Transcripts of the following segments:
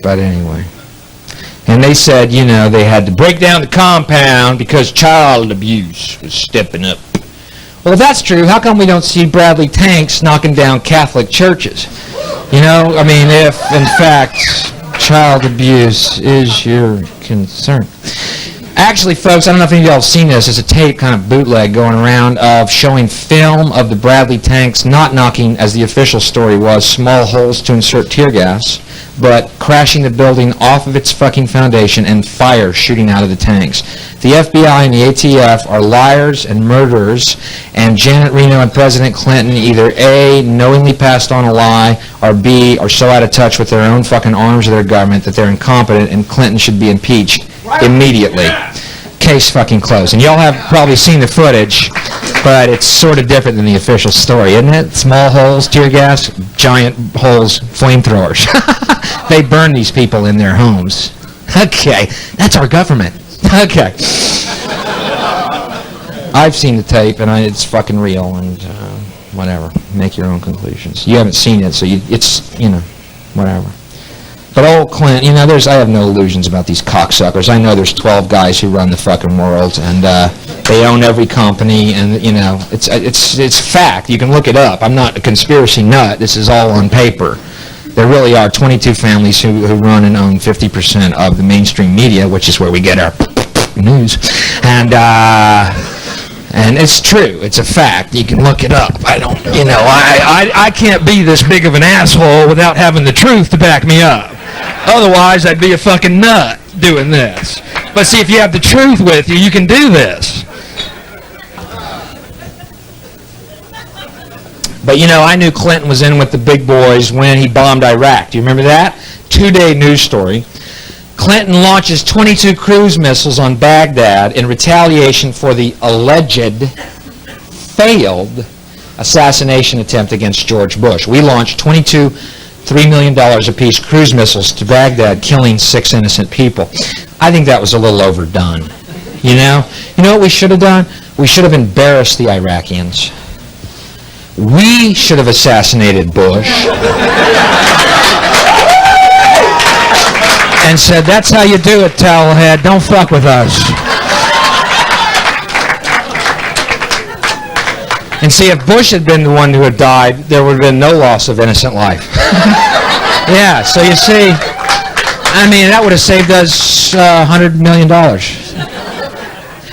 But anyway. And they said, you know, they had to break down the compound because child abuse was stepping up. Well, if that's true, how come we don't see Bradley tanks knocking down Catholic churches? You know, I mean, if, in fact, child abuse is your concern. Actually, folks, I don't know if any of y'all have seen this. There's a tape kind of bootleg going around of showing film of the Bradley tanks not knocking, as the official story was, small holes to insert tear gas, but crashing the building off of its fucking foundation and fire shooting out of the tanks. The FBI and the ATF are liars and murderers, and Janet Reno and President Clinton either A, knowingly passed on a lie, or B, are so out of touch with their own fucking arms of their government that they're incompetent, and Clinton should be impeached immediately. Case fucking closed. And y'all have probably seen the footage, but it's sort of different than the official story, isn't it? Small holes, tear gas, giant holes, flamethrowers. They burn these people in their homes. Okay, that's our government. Okay. I've seen the tape, and it's fucking real, and whatever. Make your own conclusions. You haven't seen it, so it's, you know, whatever. But old Clint, you know, I have no illusions about these cocksuckers. I know there's 12 guys who run the fucking world, and they own every company, and, you know, it's fact. You can look it up. I'm not a conspiracy nut. This is all on paper. There really are 22 families who run and own 50% of the mainstream media, which is where we get our news. And it's true. It's a fact. You can look it up. I can't be this big of an asshole without having the truth to back me up. Otherwise, I'd be a fucking nut doing this. But see, if you have the truth with you, you can do this. But, you know, I knew Clinton was in with the big boys when he bombed Iraq. Do you remember that? 2-day news story. Clinton launches 22 cruise missiles on Baghdad in retaliation for the alleged failed assassination attempt against George Bush. We launched 22 $3 million apiece cruise missiles to Baghdad, killing 6 innocent people. I think that was a little overdone. You know what we should have done? We should have embarrassed the Iraqis. We should have assassinated Bush. And said, that's how you do it, towelhead. Don't fuck with us. And see, if Bush had been the one who had died, there would have been no loss of innocent life. Yeah, so you see, I mean, that would have saved us $100 million.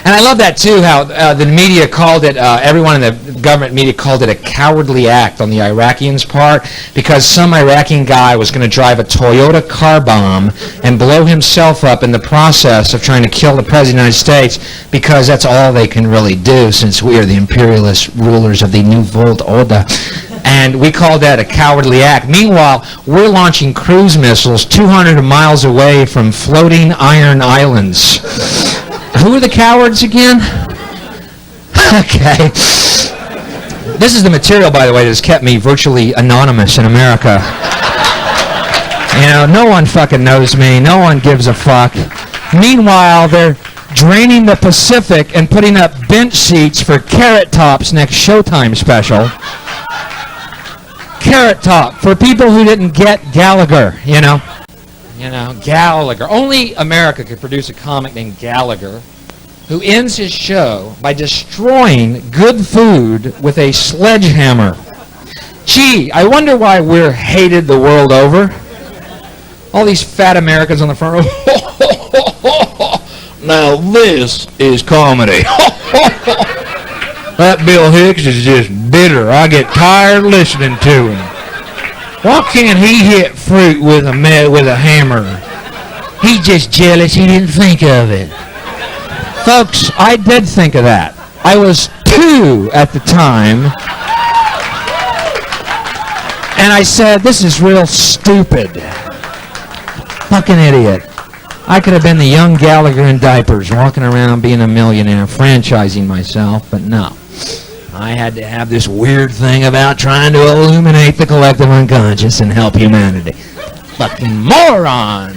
And I love that, too, how the media called it, everyone in the government media called it a cowardly act on the Iraqians' part, because some Iraqi guy was going to drive a Toyota car bomb and blow himself up in the process of trying to kill the President of the United States, because that's all they can really do, since we are the imperialist rulers of the New World Order. And we called that a cowardly act. Meanwhile, we're launching cruise missiles 200 miles away from floating iron islands. Who are the cowards again? Okay. This is the material, by the way, that has kept me virtually anonymous in America. You know, no one fucking knows me. No one gives a fuck. Meanwhile, they're draining the Pacific and putting up bench seats for Carrot Top's next Showtime special. Carrot Top, for people who didn't get Gallagher, you know. You know, Gallagher. Only America could produce a comic named Gallagher who ends his show by destroying good food with a sledgehammer. Gee, I wonder why we're hated the world over. All these fat Americans on the front row. Now this is comedy. That Bill Hicks is just bitter. I get tired listening to him. Why can't he hit fruit with a hammer? He's just jealous he didn't think of it. Folks, I did think of that. I was 2 at the time. And I said, this is real stupid. Fucking idiot. I could have been the young Gallagher in diapers, walking around being a millionaire, franchising myself, but no. I had to have this weird thing about trying to illuminate the collective unconscious and help humanity. Fucking moron!